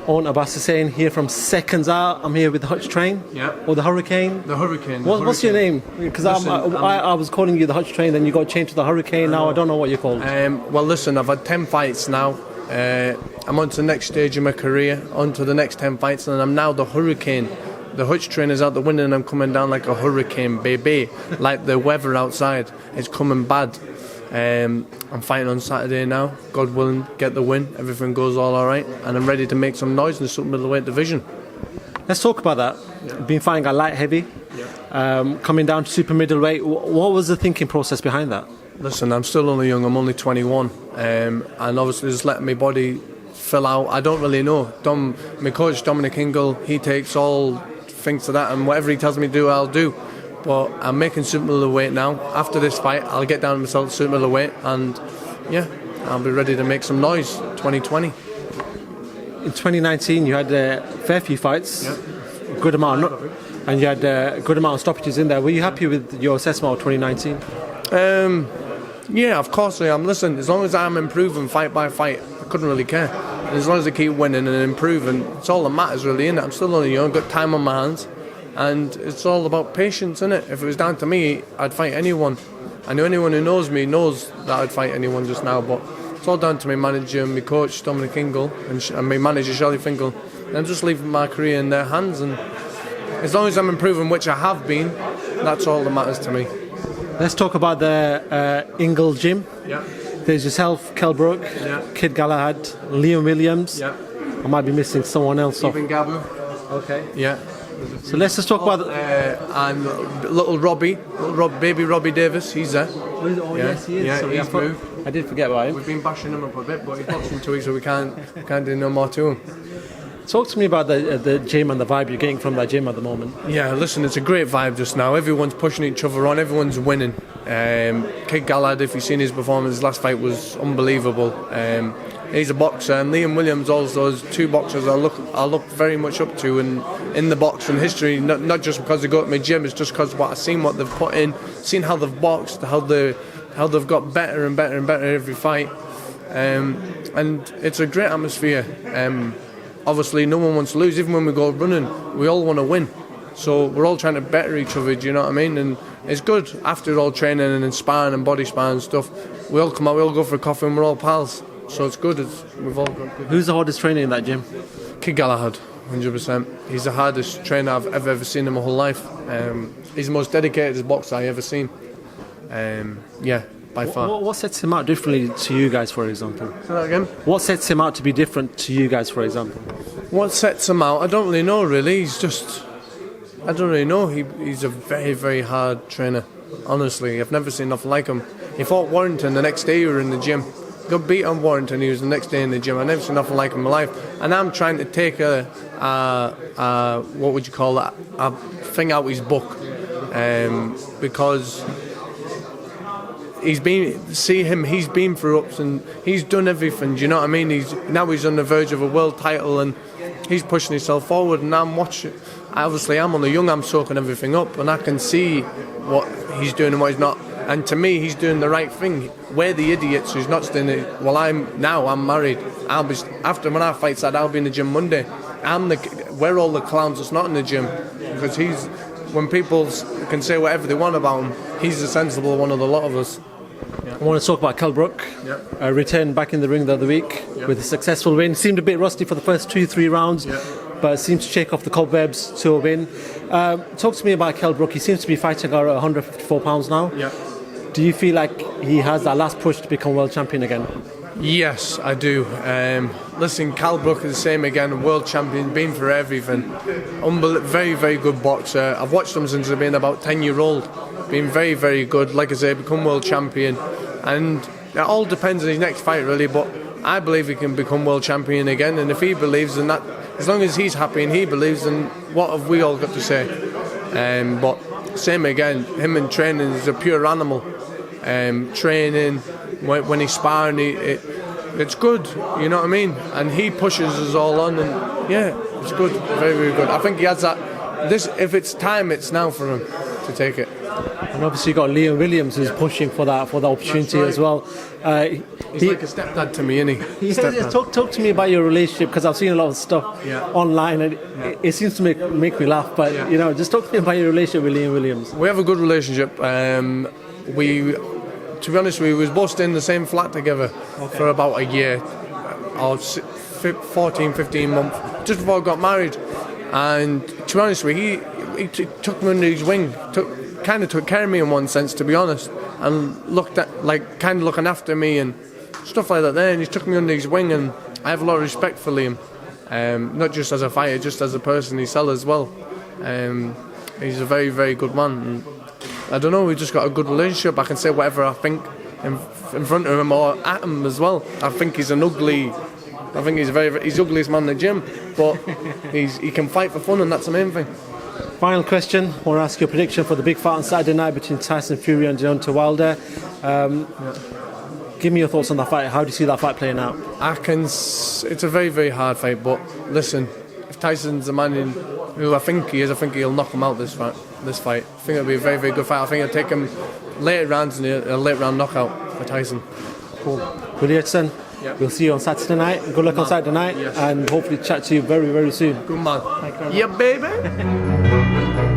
Oun Abbas is saying here from Seconds Out. I'm here with the Hutch train. Yeah. Or the Hurricane. The Hurricane. What's your name? Because I was calling you the Hutch train, then you got changed to the Hurricane. Now I don't know what you're called. Well, listen, I've had 10 fights now. I'm on to the next stage of my career, on to the next 10 fights, and I'm now the Hurricane. The Hutch train is out the window and I'm coming down like a hurricane, baby. Like the weather outside, it's coming bad. I'm fighting on Saturday now, God willing, get the win, everything goes all right, and I'm ready to make some noise in the super middleweight division. Let's talk about that. Yeah. Been fighting at light heavy, coming down to super middleweight. What was the thinking process behind that? Listen, I'm still only young, I'm only 21, and obviously just letting my body fill out. I don't really know. My coach Dominic Ingle, he takes all things to that, and whatever he tells me to do, I'll do. But I'm making super middleweight now. After this fight, I'll get down to myself super middleweight, and yeah, I'll be ready to make some noise. 2020. In 2019, you had a fair few fights, good amount, and you had a good amount of stoppages in there. Were you happy with your assessment of 2019? Yeah, of course I am. Listen, as long as I'm improving fight by fight, I couldn't really care. And as long as I keep winning and improving, it's all that matters really, innit? I'm still only young, I've got time on my hands. And it's all about patience, innit? If it was down to me, I'd fight anyone. I know anyone who knows me knows that I'd fight anyone just now, but it's all down to my manager and my coach, Dominic Ingle, and my manager, Shelley Finkel. And I'm just leaving my career in their hands, and as long as I'm improving, which I have been, that's all that matters to me. Let's talk about the Ingle gym. Yeah. There's yourself, Kell Brook, Kid Galahad, Liam Williams. Yeah. I might be missing someone else. Even Gabu. Okay. Yeah. So let's just talk about and little Robbie, baby Robbie Davis, he's there. Oh yes, he is. Yeah, Sorry, he's moved. I did forget about him. We've been bashing him up a bit, but he's boxing 2 weeks, so we can't do no more to him. Talk to me about the gym and the vibe you're getting from that gym at the moment. Yeah, listen, it's a great vibe just now. Everyone's pushing each other on, everyone's winning. Kid Galahad, if you've seen his performance, his last fight was unbelievable. He's a boxer, and Liam Williams also is two boxers I look very much up to in the boxing history, not just because they go to my gym, it's just because I've seen what they've put in, seen how they've boxed, how they've got better and better and better every fight, and it's a great atmosphere. Obviously no one wants to lose. Even when we go running, we all want to win, so we're all trying to better each other, do you know what I mean? And it's good after all training and sparring and body sparring and stuff, we all come out, we all go for a coffee and we're all pals. So it's good. We've all got good. Who's the hardest trainer in that gym? Kid Galahad, 100%. He's the hardest trainer I've ever seen in my whole life. He's the most dedicated boxer I ever seen. Yeah, by far. What sets him out differently to you guys, for example? Say that again? What sets him out to be different to you guys, for example? What sets him out? I don't really know, really. He's just... I don't really know. He's a very, very hard trainer. Honestly, I've never seen nothing like him. He fought Warrington the next day we were in the gym. Got beat on Warrington, he was the next day in the gym. I've never seen nothing like him in my life. And I'm trying to take what would you call it, a thing out his book. Because he's been through ups and he's done everything, do you know what I mean? He's on the verge of a world title and he's pushing himself forward, and I'm watching. Obviously I'm on the young, I'm soaking everything up, and I can see what he's doing and what he's not. And to me, he's doing the right thing. We're the idiots who's not doing it. Well, I'm married. After when our fight's out, I'll be in the gym Monday. We're all the clowns that's not in the gym, because when people can say whatever they want about him, he's the sensible one of the lot of us. I want to talk about Kell Brook. Returned back in the ring the other week with a successful win. Seemed a bit rusty for the first 2-3 rounds, but seems to shake off the cobwebs to a win. Talk to me about Kell Brook. He seems to be fighting at 154 pounds now. Do you feel like he has that last push to become world champion again? Yes, I do. Listen, Kell Brook is the same again, world champion, been for everything. Very, very good boxer. I've watched him since I've been about 10-year-old. Been very, very good. Like I say, become world champion. And it all depends on his next fight, really, but I believe he can become world champion again. And if he believes in that, as long as he's happy and he believes, then what have we all got to say? But same again, him in training is a pure animal. Training, when he's sparring, it's good, you know what I mean? And he pushes us all on, and yeah, it's good, very, very good. I think he has that. If it's time, it's now for him to take it. And obviously you got Liam Williams who's pushing for that opportunity as well. He's like a stepdad to me, isn't he? Talk to me about your relationship, because I've seen a lot of stuff online and it seems to make me laugh. But you know, just talk to me about your relationship with Liam Williams. We have a good relationship. To be honest, we was both staying in the same flat together for about a year, or 14, 15 months, just before I got married. And to be honest with you, he took me under his wing, kind of took care of me in one sense, to be honest, and looked at, like, kind of looking after me and stuff like that there. And he took me under his wing, and I have a lot of respect for Liam, not just as a fighter, just as a person himself as well. He's a very, very good man. And I don't know, we just got a good relationship. I can say whatever I think in front of him or at him as well. I think he's he's he's the ugliest man in the gym, but he can fight for fun, and that's the main thing. Final question, I want to ask you a prediction for the big fight on Saturday night between Tyson Fury and Deontay Wilder. Give me your thoughts on that fight. How do you see that fight playing out? It's a very, very hard fight, but listen, if Tyson's the man who I think he is, I think he'll knock him out this fight. I think it'll be a very, very good fight. I think it'll take him later rounds and a late round knockout for Tyson. Cool. Willy Hutchinson, we'll see you on Saturday night. Good luck on Saturday night, and hopefully chat to you very, very soon. Good man. Yeah, baby.